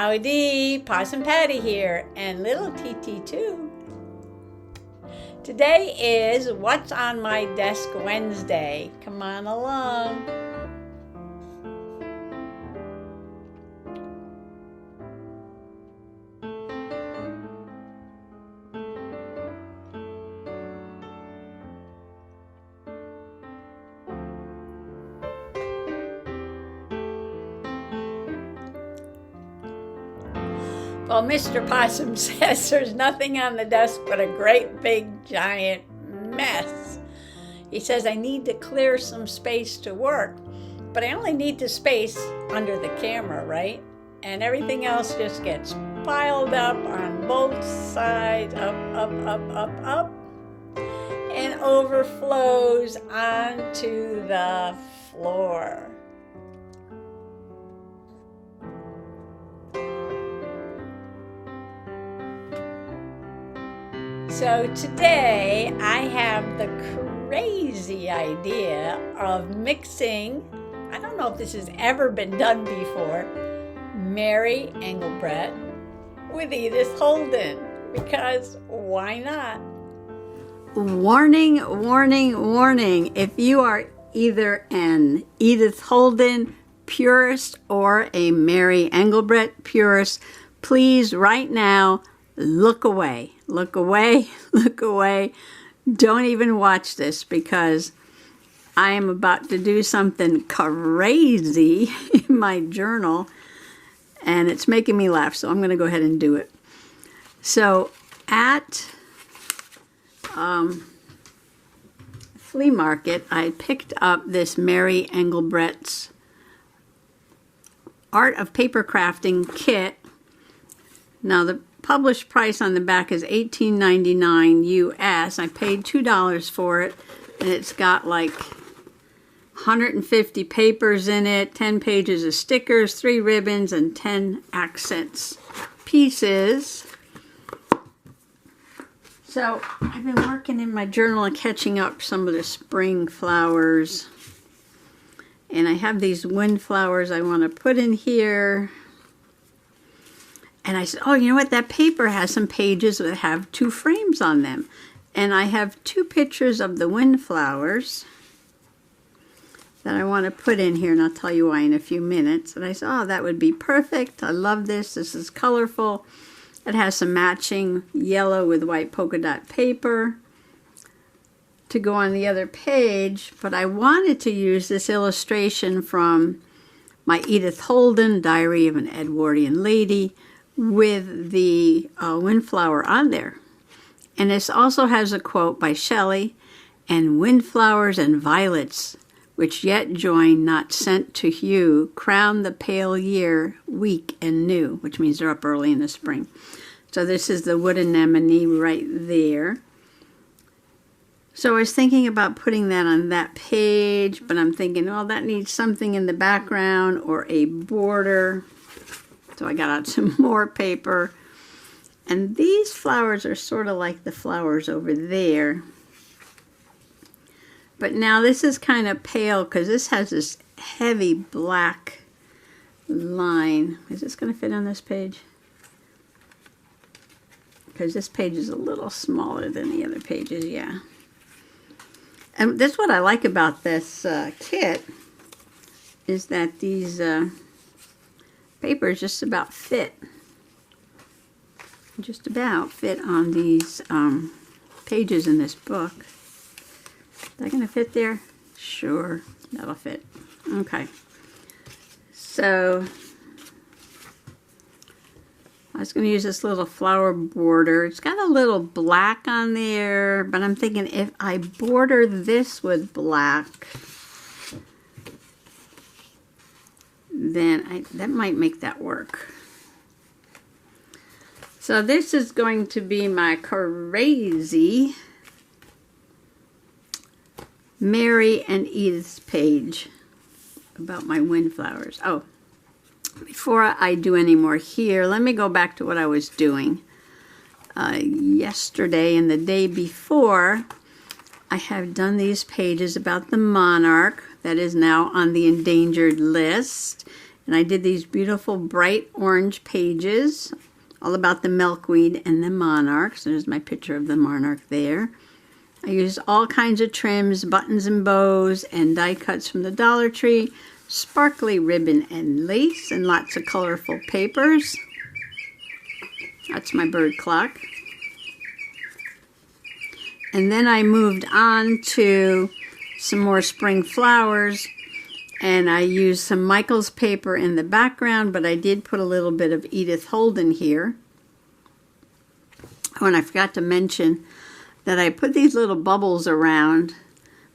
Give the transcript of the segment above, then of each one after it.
Howdy, Possum Patty here, and little TT too. Today is What's on My Desk Wednesday. Come on along. Well, Mr. Possum says there's nothing on the desk but a great big giant mess. He says I need to clear some space to work, but I only need the space under the camera, right? And everything else just gets piled up on both sides, up, and overflows onto the floor. So today I have the crazy idea of mixing, I don't know if this has ever been done before, Mary Engelbreit with Edith Holden, because why not? Warning, warning, warning. If you are either an Edith Holden purist or a Mary Engelbreit purist, please right now look away. Look away, look away. Don't even watch this because I am about to do something crazy in my journal and it's making me laugh, so I'm going to go ahead and do it. So at flea market, I picked up this Mary Engelbreit's Art of Paper Crafting kit. Now the published price on the back is $18.99 US. I paid $2 for it, and it's got like 150 papers in it, 10 pages of stickers, 3 ribbons, and 10 accents pieces. So I've been working in my journal and catching up some of the spring flowers. And I have these wind flowers I want to put in here. And I said, oh, you know what? That paper has some pages that have 2 frames on them. And I have 2 pictures of the windflowers that I want to put in here, and I'll tell you why in a few minutes. And I said, oh, that would be perfect. I love this. This is colorful. It has some matching yellow with white polka dot paper to go on the other page. But I wanted to use this illustration from my Edith Holden, Diary of an Edwardian Lady, with the windflower on there. And this also has a quote by Shelley, and windflowers and violets, which yet join, not sent to hue, crown the pale year, weak and new, which means they're up early in the spring. So this is the wood anemone right there. So I was thinking about putting that on that page, but I'm thinking, oh, that needs something in the background or a border. So I got out some more paper. And these flowers are sort of like the flowers over there. But now this is kind of pale because this has this heavy black line. Is this going to fit on this page? Because this page is a little smaller than the other pages, yeah. And that's what I like about this kit, is that these papers just about fit. Just about fit on these pages in this book. Is that going to fit there? Sure, that'll fit. Okay. So I was going to use this little flower border. It's got a little black on there, but I'm thinking if I border this with black, then that might make that work. So this is going to be my crazy Mary and Edith's page about my windflowers. Oh, before I do any more here, let me go back to what I was doing. Yesterday and the day before, I have done these pages about the monarch that is now on the endangered list. And And I did these beautiful bright orange pages all about the milkweed and the monarchs. There's my picture of the monarch there. I used all kinds of trims, buttons and bows, and die cuts from the Dollar Tree, sparkly ribbon and lace, and lots of colorful papers. That's my bird clock. And then I moved on to some more spring flowers, and I used some Michael's paper in the background, but I did put a little bit of Edith Holden here. Oh, and I forgot to mention that I put these little bubbles around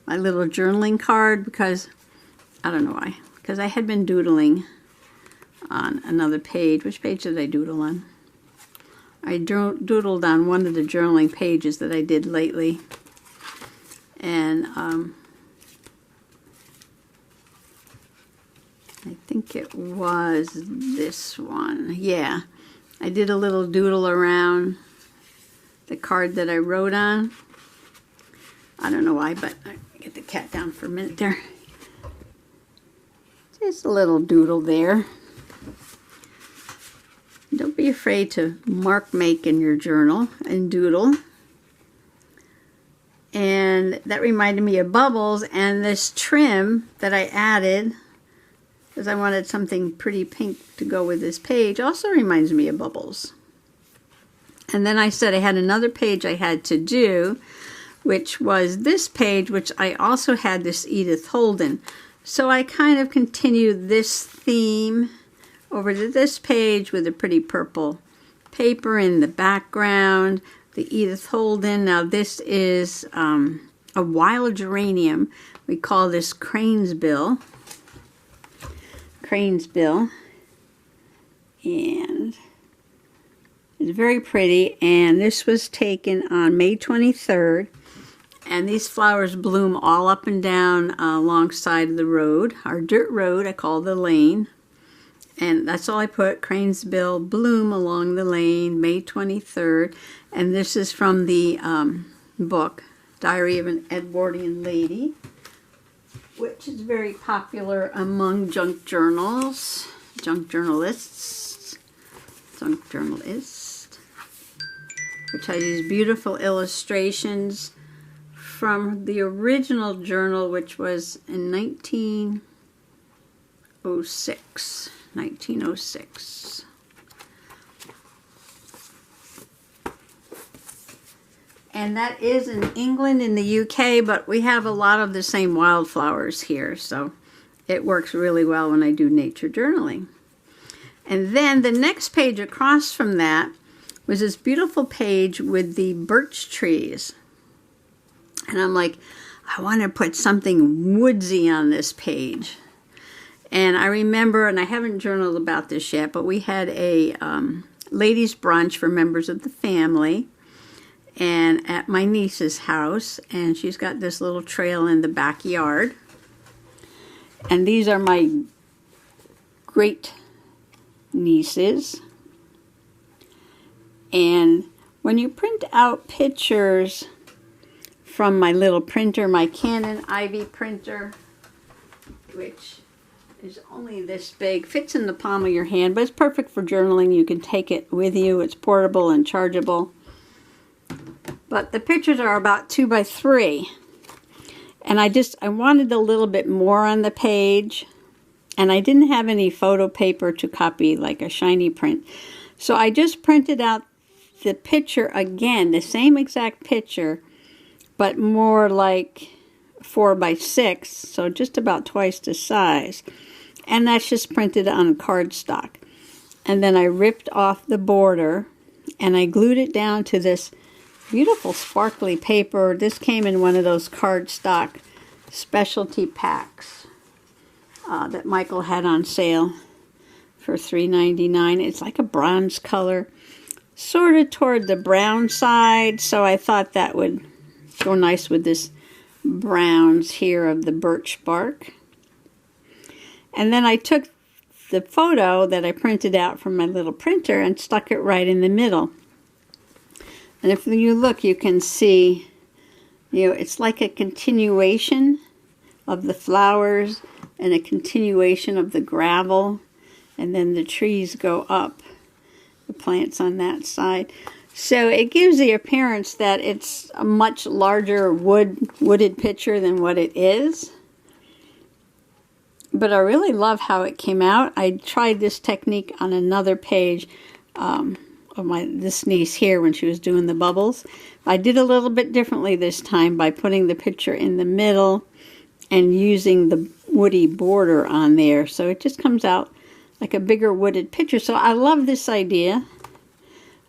my little journaling card because, I don't know why, because I had been doodling on another page. Which page did I doodle on? I doodled on one of the journaling pages that I did lately. And I think it was this one. Yeah, I did a little doodle around the card that I wrote on. I don't know why, but I get the cat down for a minute there. Just a little doodle there. Don't be afraid to mark make in your journal and doodle. And that reminded me of bubbles, and this trim that I added, because I wanted something pretty pink to go with this page, also reminds me of bubbles. And then I said I had another page I had to do, which was this page, which I also had this Edith Holden. So I kind of continued this theme over to this page with a pretty purple paper in the background, the Edith Holden. Now this is a wild geranium. We call this crane's bill. And it's very pretty, and this was taken on May 23rd, and these flowers bloom all up and down alongside the road, our dirt road. I call the lane, and that's all I put. Crane's bill, bloom along the lane, May 23rd, and this is from the book Diary of an Edwardian Lady, which is very popular among junk journalists, which has these beautiful illustrations from the original journal, which was in 1906. And that is in England, in the UK, but we have a lot of the same wildflowers here, so it works really well when I do nature journaling. And then the next page across from that was this beautiful page with the birch trees. And I'm like, I want to put something woodsy on this page. And I remember, and I haven't journaled about this yet, but we had a ladies' brunch for members of the family, and at my niece's house, and she's got this little trail in the backyard. And these are my great nieces. And when you print out pictures from my little printer, my Canon Ivy printer, which is only this big, fits in the palm of your hand, but it's perfect for journaling. You can take it with you. It's portable and chargeable. But the pictures are about 2 by 3. And I wanted a little bit more on the page. And I didn't have any photo paper to copy like a shiny print. So I just printed out the picture again, the same exact picture, but more like 4 by 6, so just about twice the size. And that's just printed on cardstock. And then I ripped off the border and I glued it down to this beautiful sparkly paper. This came in one of those cardstock specialty packs that Michael had on sale for $3.99. It's like a bronze color, sort of toward the brown side, so I thought that would go nice with this browns here of the birch bark. And then I took the photo that I printed out from my little printer and stuck it right in the middle. And if you look, you can see, it's like a continuation of the flowers and a continuation of the gravel. and then the trees go up, the plants on that side. So it gives the appearance that it's a much larger wooded picture than what it is. But I really love how it came out. I tried this technique on another page of this niece here when she was doing the bubbles. I did a little bit differently this time by putting the picture in the middle and using the woody border on there. So it just comes out like a bigger wooded picture. So I love this idea.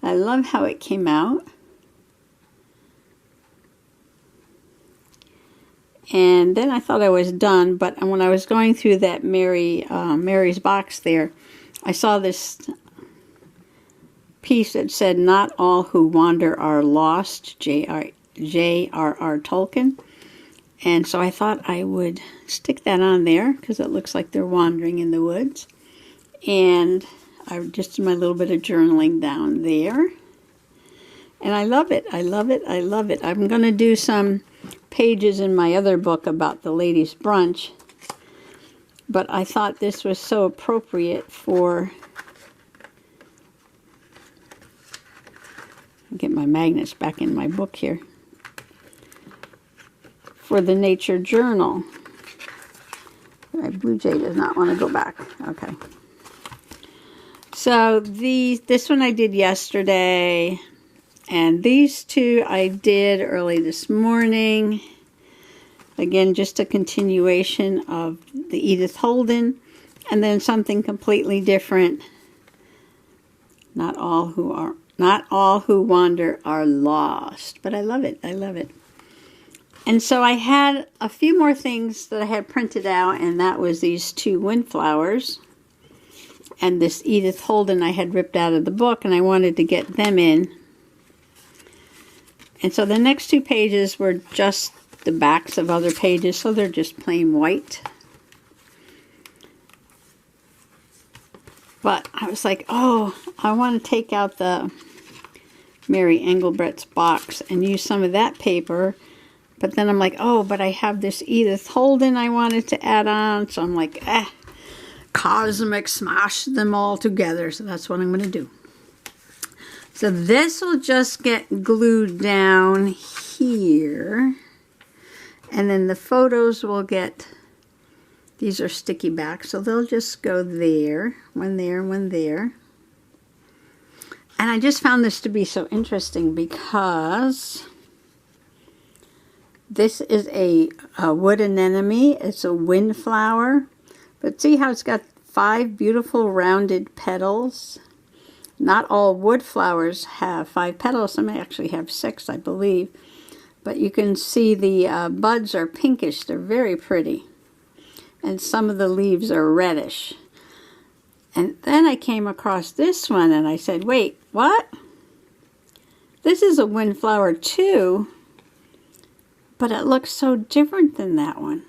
I love how it came out. And then I thought I was done, but when I was going through that Mary's box there, I saw this piece that said, "Not all who wander are lost," J.R.R. Tolkien. And so I thought I would stick that on there because it looks like they're wandering in the woods. And I just did my little bit of journaling down there. And I love it. I love it. I love it. I'm going to do some pages in my other book about the ladies' brunch. But I thought this was so appropriate for... I'll get my magnets back in my book here. For the Nature Journal. My Blue Jay does not want to go back. Okay. So this one I did yesterday, and these two I did early this morning. Again, just a continuation of the Edith Holden, and then something completely different. Not all who wander are lost. But I love it. I love it. And so I had a few more things that I had printed out, and that was these two windflowers. And this Edith Holden I had ripped out of the book, and I wanted to get them in. And so the next two pages were just the backs of other pages, so they're just plain white. But I was like, oh, I want to take out the Mary Engelbreit's box and use some of that paper. But then I'm like, oh, but I have this Edith Holden I wanted to add on. So I'm like, cosmic smash them all together. So that's what I'm going to do. So this will just get glued down here. And then the photos will get, these are sticky back, so they'll just go there, one there, one there. And I just found this to be so interesting because this is a wood anemone. It's a windflower. But see how it's got 5 beautiful rounded petals? Not all wood flowers have 5 petals. Some actually have 6, I believe. But you can see the buds are pinkish. They're very pretty. And some of the leaves are reddish. And then I came across this one and I said, wait, what? This is a windflower too, but it looks so different than that one.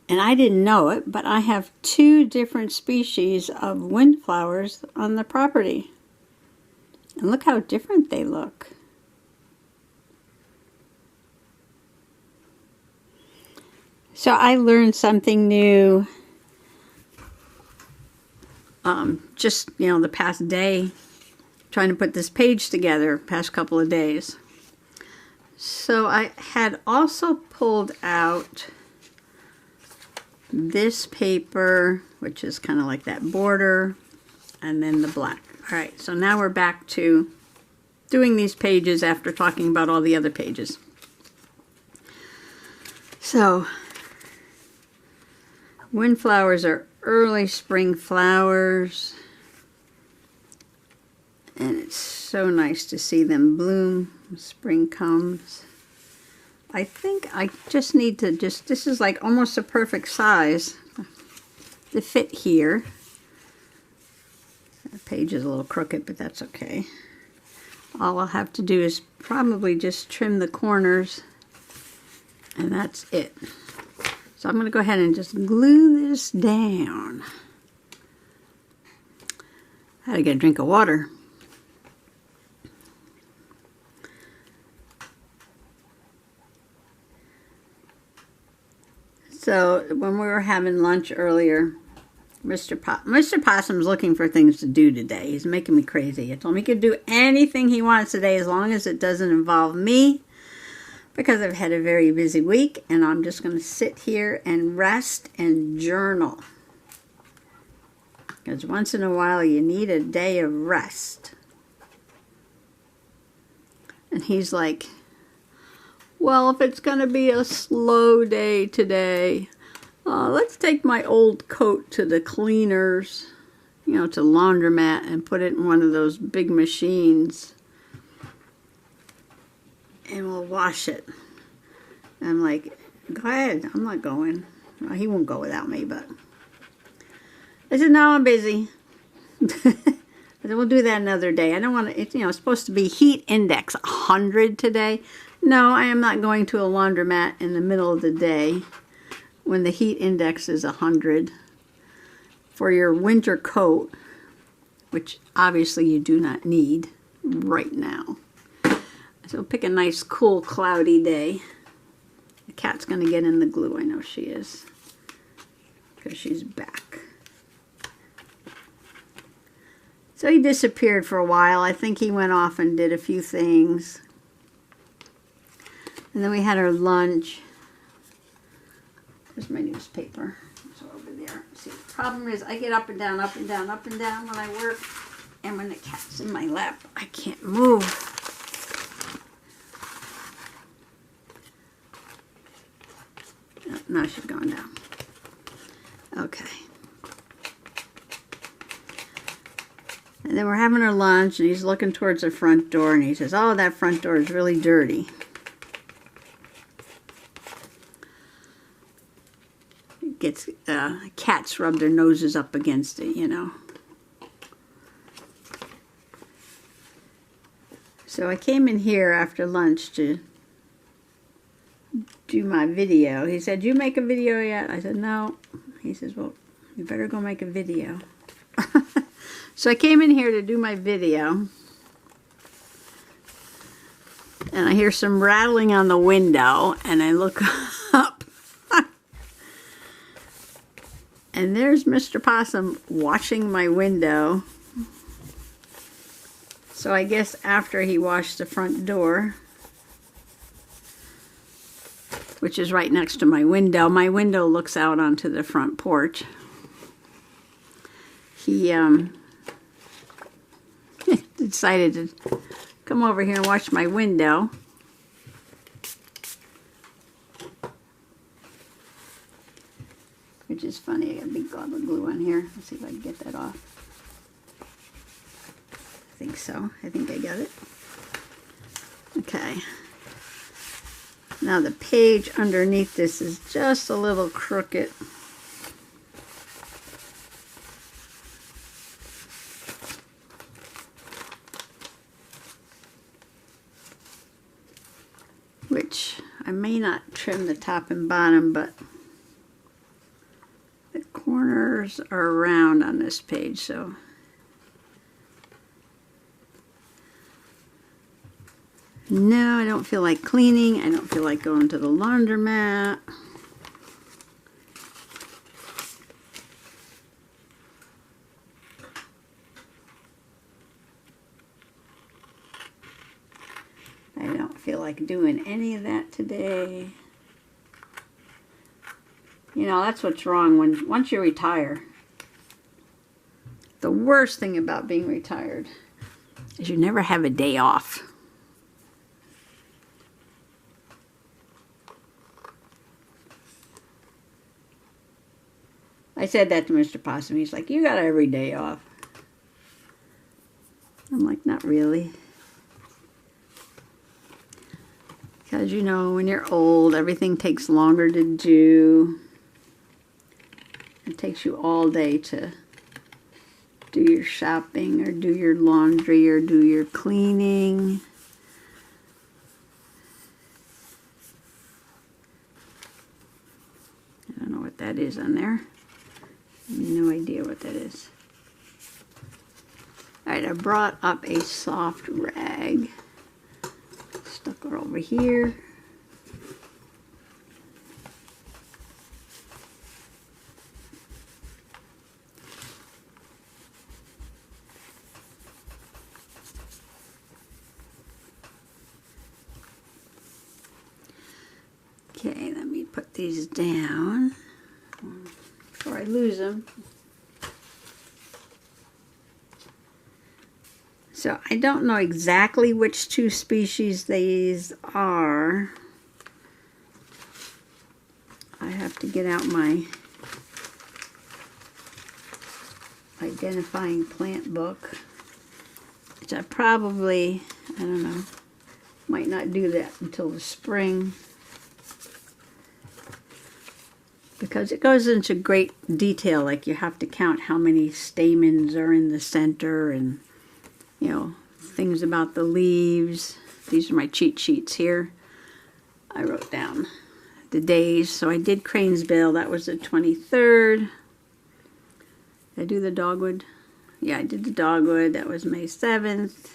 And I didn't know it, but I have 2 different species of windflowers on the property. And look how different they look. So I learned something new just, the past day, trying to put this page together, past couple of days. So I had also pulled out this paper, which is kind of like that border, and then the black. All right, so now we're back to doing these pages after talking about all the other pages. So, windflowers are early spring flowers, and it's so nice to see them bloom when spring comes. I think I just need to this is like almost a perfect size to fit here. The page is a little crooked, but that's okay. All I'll have to do is probably just trim the corners, and that's it. So I'm going to go ahead and just glue this down. I had to get a drink of water. So when we were having lunch earlier, Mr. Possum's looking for things to do today. He's making me crazy. I told him he could do anything he wants today as long as it doesn't involve me, because I've had a very busy week, and I'm just going to sit here and rest and journal. Because once in a while you need a day of rest. And he's like, well, if it's going to be a slow day today, let's take my old coat to the cleaners, to laundromat, and put it in one of those big machines. And we'll wash it. And I'm like, go ahead, I'm not going. Well, he won't go without me, but I said, no, I'm busy. I said, we'll do that another day. I don't want to, it's supposed to be heat index 100 today. No, I am not going to a laundromat in the middle of the day when the heat index is 100 for your winter coat, which obviously you do not need right now. So pick a nice, cool, cloudy day. The cat's going to get in the glue. I know she is, because she's back. So he disappeared for a while. I think he went off and did a few things. And then we had our lunch. There's my newspaper. It's over there. See, the problem is I get up and down, up and down, up and down when I work. And when the cat's in my lap, I can't move. Now she's going down. Okay. And then we're having our lunch, and he's looking towards the front door, and he says, oh, that front door is really dirty. It gets, cats rub their noses up against it, So I came in here after lunch to do my video. He said, you make a video yet? I said, no. He says, well, you better go make a video. So I came in here to do my video, and I hear some rattling on the window, and I look up, and there's Mr. Possum washing my window. So I guess after he washed the front door, which is right next to my window looks out onto the front porch. He decided to come over here and watch my window. Which is funny. I got a big gob of glue on here. Let's see if I can get that off. I think so. I think I got it. Okay. Now the page underneath this is just a little crooked. Which I may not trim the top and bottom, but the corners are round on this page, so no, I don't feel like cleaning. I don't feel like going to the laundromat. I don't feel like doing any of that today. That's what's wrong once you retire. The worst thing about being retired is you never have a day off. I said that to Mr. Possum. He's like, you got every day off. I'm like, not really. Because, when you're old, everything takes longer to do. It takes you all day to do your shopping or do your laundry or do your cleaning. I don't know what that is on there. I have no idea what that is. Alright, I brought up a soft rag. Stuck her over here. Okay, let me put these down before I lose them. So I don't know exactly which two species these are. I have to get out my identifying plant book, which I probably, I don't know, might not do that until the spring, because it goes into great detail, like you have to count how many stamens are in the center and, you know, things about the leaves. These are my cheat sheets here. I wrote down the days. So I did Cranesbill, that was the 23rd. Did I do the dogwood? Yeah, I did the dogwood, that was May 7th.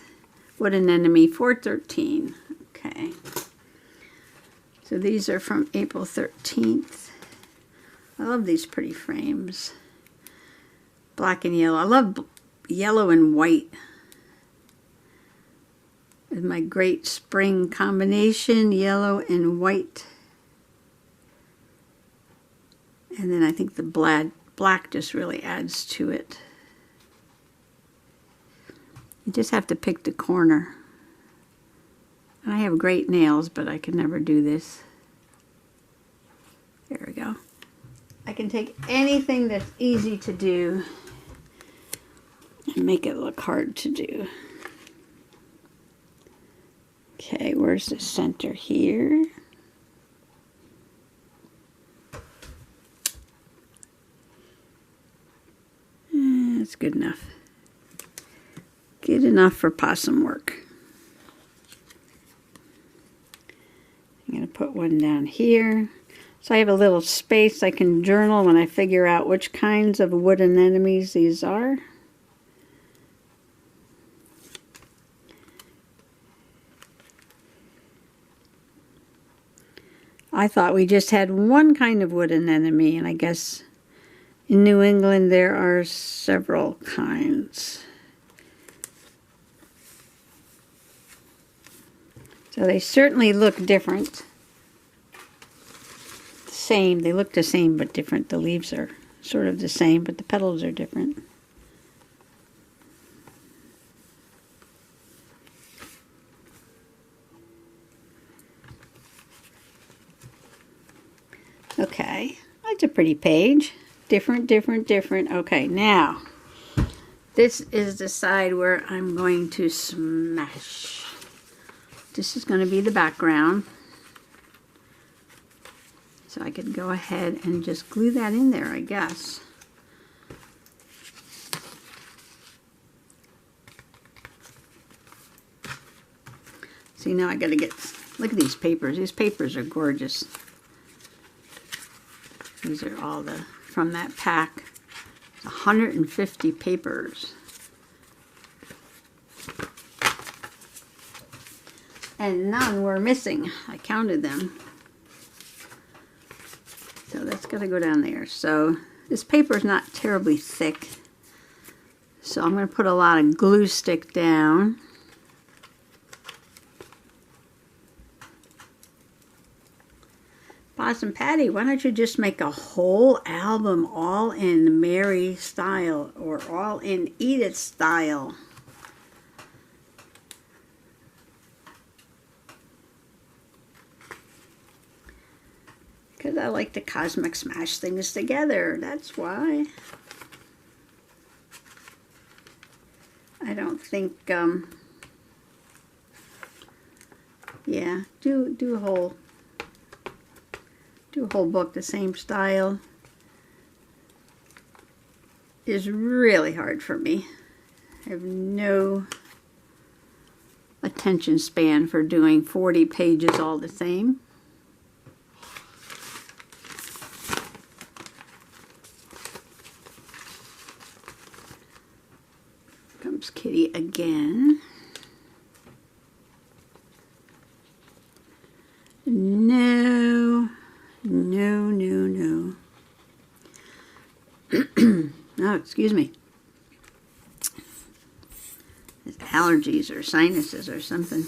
Wood anemone, 4/13. Okay. So these are from April 13th. I love these pretty frames. Black and yellow. I love yellow and white. It's my great spring combination, yellow and white. And then I think the black just really adds to it. You just have to pick the corner. And I have great nails, but I can never do this. There we go. I can take anything that's easy to do and make it look hard to do. Okay, where's the center here? That's good enough. Good enough for possum work. I'm going to put one down here. So I have a little space I can journal when I figure out which kinds of wood anemones these are. I thought we just had one kind of wood anemone, and I guess in New England there are several kinds. So they certainly look different. Same, they look the same but different. The leaves are sort of the same, but the petals are different. Okay, that's a pretty page. Different, different, different. Okay, now, this is the side where I'm going to smash. This is going to be the background. So I could go ahead and just glue that in there, I guess. See, now I got to get, look at these papers. These papers are gorgeous. These are all from that pack. 150 papers. And none were missing. I counted them. So that's got to go down there. So this paper is not terribly thick. So I'm going to put a lot of glue stick down. Possum Patty, why don't you just make a whole album all in Mary style or all in Edith style? Because I like to cosmic smash things together, that's why. I don't think, yeah, do a whole book the same style is really hard for me. I have no attention span for doing 40 pages all the same. Comes Kitty again. No. No, no, no. Oh, excuse me. It's allergies or sinuses or something.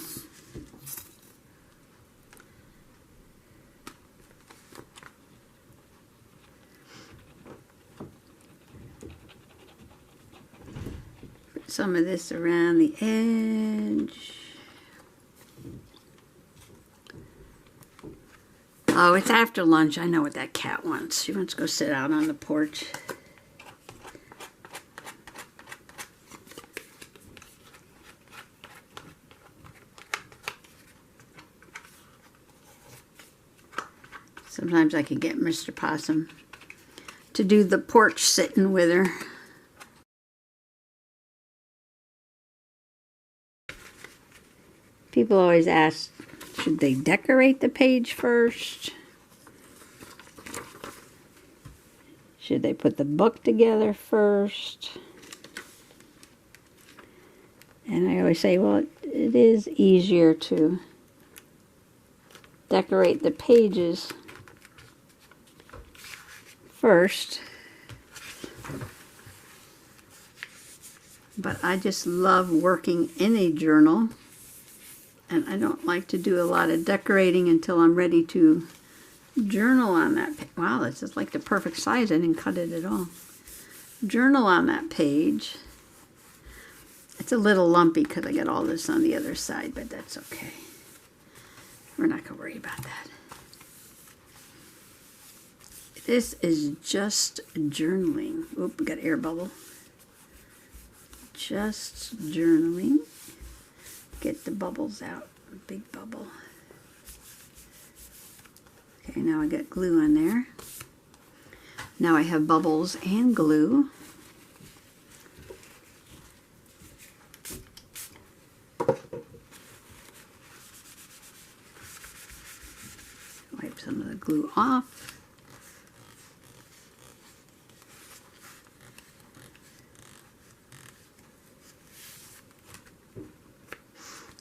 some of this around the edge. Oh, it's after lunch. I know what that cat wants. She wants to go sit out on the porch. Sometimes I can get Mr. Possum to do the porch sitting with her. People always ask, should they decorate the page first? Should they put the book together first? And I always say, well, it is easier to decorate the pages first. But I just love working in a journal, and I don't like to do a lot of decorating until I'm ready to journal on that. Wow, this is like the perfect size. I didn't cut it at all. Journal on that page. It's a little lumpy because I got all this on the other side, but that's okay. We're not going to worry about that. This is just journaling. Oop, we got air bubble. Just journaling. Get the bubbles out. Big bubble. Okay, now I got glue on there. Now I have bubbles and glue. Wipe some of the glue off.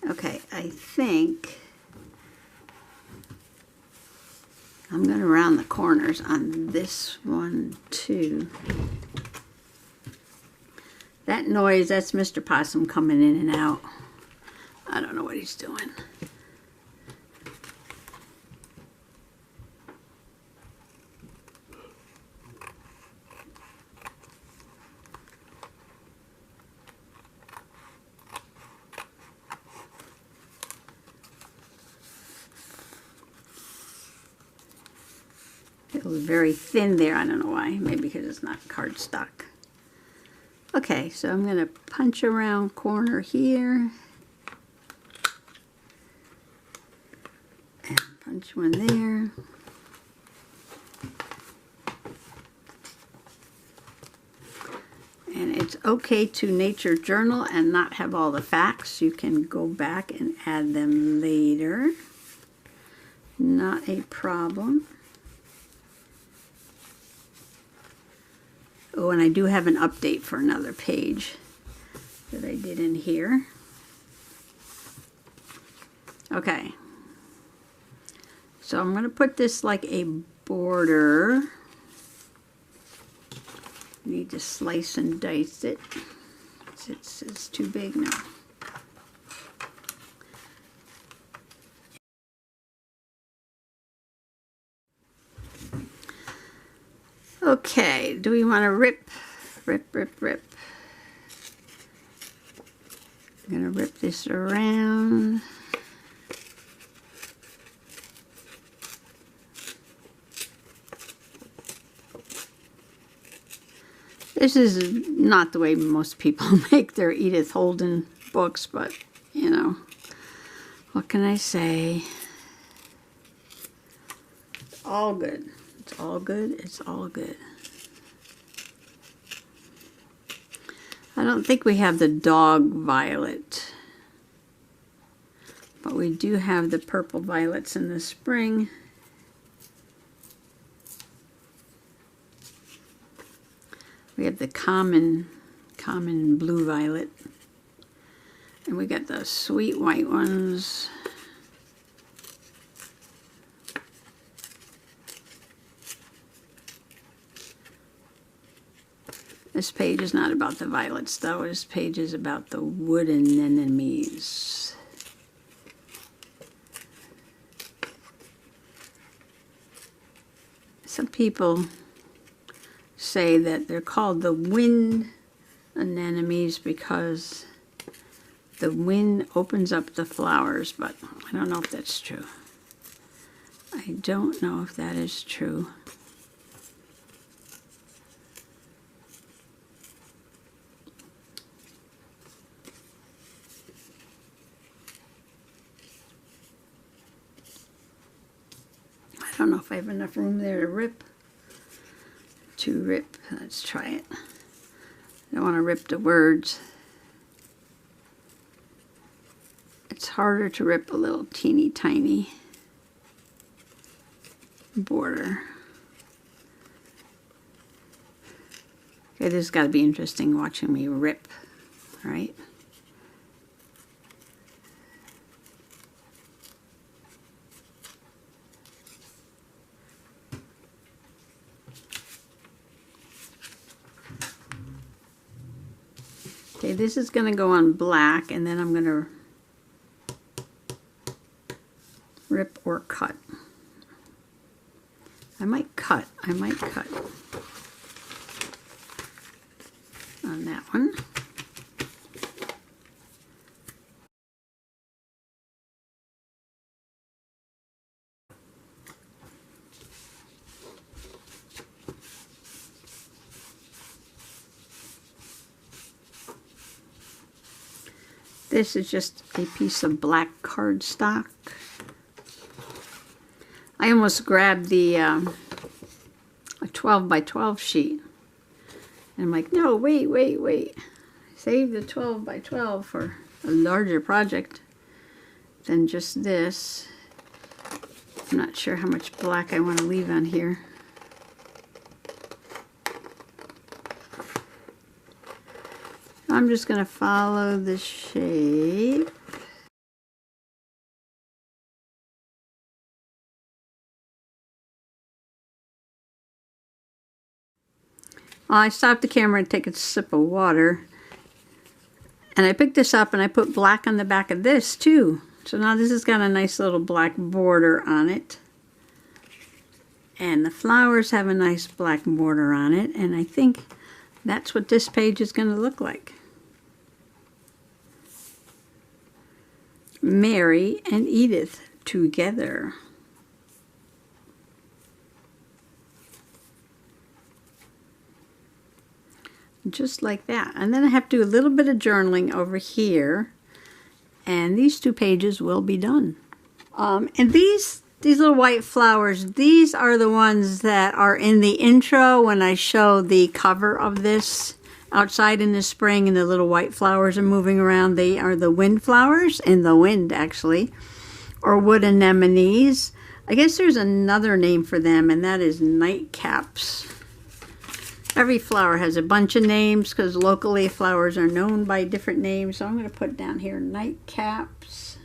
Okay, I think I'm going to round the corners on this one too. That noise, that's Mr. Possum coming in and out. I don't know what he's doing. It was very thin there. I don't know why. Maybe because it's not cardstock. Okay, so I'm going to punch around corner here. And punch one there. And it's okay to nature journal and not have all the facts. You can go back and add them later. Not a problem. Oh, and I do have an update for another page that I did in here. Okay. So I'm going to put this like a border. Need to slice and dice it. It's too big now. Okay, do we want to rip? I'm going to rip this around. This is not the way most people make their Edith Holden books, but, you know, what can I say? It's all good. It's all good. It's all good. I don't think we have the dog violet, but we do have the purple violets in the spring. We have the common blue violet, and we got the sweet white ones. This page is not about the violets, though. This page is about the wooden anemones. Some people say that they're called the wind anemones because the wind opens up the flowers, but I don't know if that's true. I don't know if that is true. I don't know if I have enough room there to rip. Let's try it. I don't want to rip the words. It's harder to rip a little teeny tiny border. Okay, this has got to be interesting watching me rip, right? Okay, this is going to go on black, and then I'm going to rip or cut. I might cut on that one. This is just a piece of black cardstock. I almost grabbed the a 12 by 12 sheet. And I'm like, no, wait. Save the 12 by 12 for a larger project than just this. I'm not sure how much black I want to leave on here. I'm just going to follow the shape. I stopped the camera to take a sip of water. And I picked this up and I put black on the back of this too. So now this has got a nice little black border on it. And the flowers have a nice black border on it. And I think that's what this page is going to look like. Mary and Edith together. Just like that. And then I have to do a little bit of journaling over here. And these two pages will be done. And these little white flowers, these are the ones that are in the intro when I show the cover of this. Outside in the spring and the little white flowers are moving around. They are the wind flowers, in the wind actually, or wood anemones. I guess there's another name for them, and that is nightcaps. Every flower has a bunch of names because locally flowers are known by different names. So I'm going to put down here nightcaps.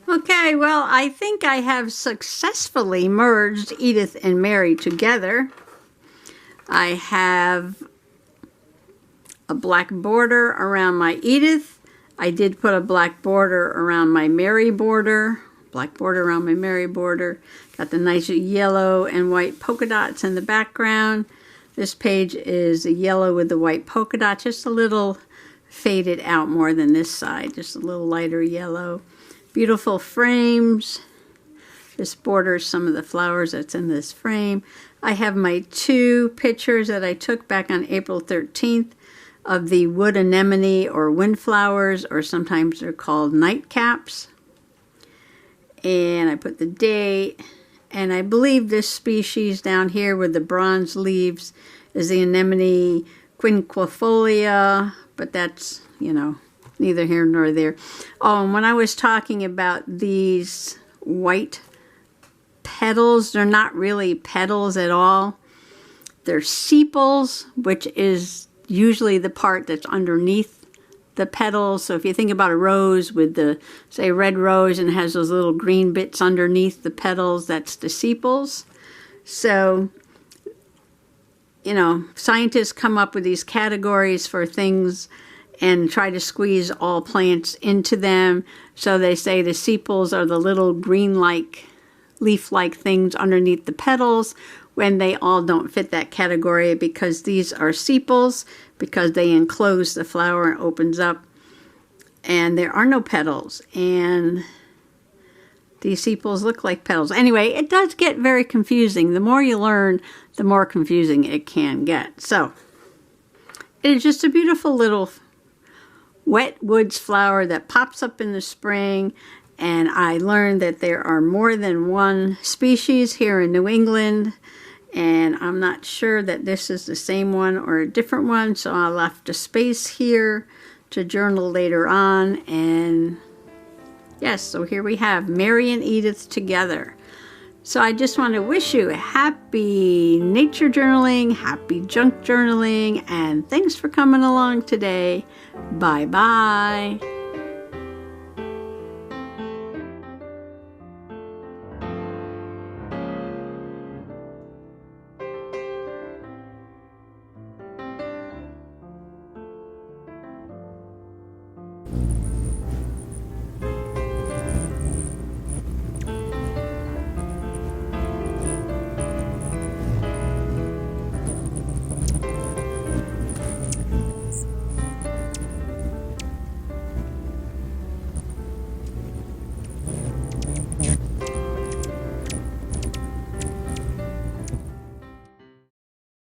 Okay, well, I think I have successfully merged Edith and Mary together. I have a black border around my Edith. I did put a black border around my Mary border. Black border around my Mary border. Got the nice yellow and white polka dots in the background. This page is a yellow with the white polka dot, just a little faded out more than this side, just a little lighter yellow. Beautiful frames. This borders some of the flowers that's in this frame. I have my two pictures that I took back on April 13th of the wood anemone or windflowers, or sometimes they're called nightcaps. And I put the date. And I believe this species down here with the bronze leaves is the anemone quinquefolia, but that's, you know, neither here nor there. Oh, and when I was talking about these white petals, they're not really petals at all. They're sepals, which is usually the part that's underneath the petals. So if you think about a rose with the, say, red rose and has those little green bits underneath the petals, that's the sepals. So, you know, scientists come up with these categories for things and try to squeeze all plants into them. So they say the sepals are the little green-like leaf-like things underneath the petals when they all don't fit that category, because these are sepals, because they enclose the flower and opens up, and there are no petals, and these sepals look like petals. Anyway, it does get very confusing. The more you learn, the more confusing it can get. So it is just a beautiful little wet woods flower that pops up in the spring. And I learned that there are more than one species here in New England. And I'm not sure that this is the same one or a different one. So I left a space here to journal later on. And yes, so here we have Mary and Edith together. So I just want to wish you a happy nature journaling, happy junk journaling, and thanks for coming along today. Bye-bye.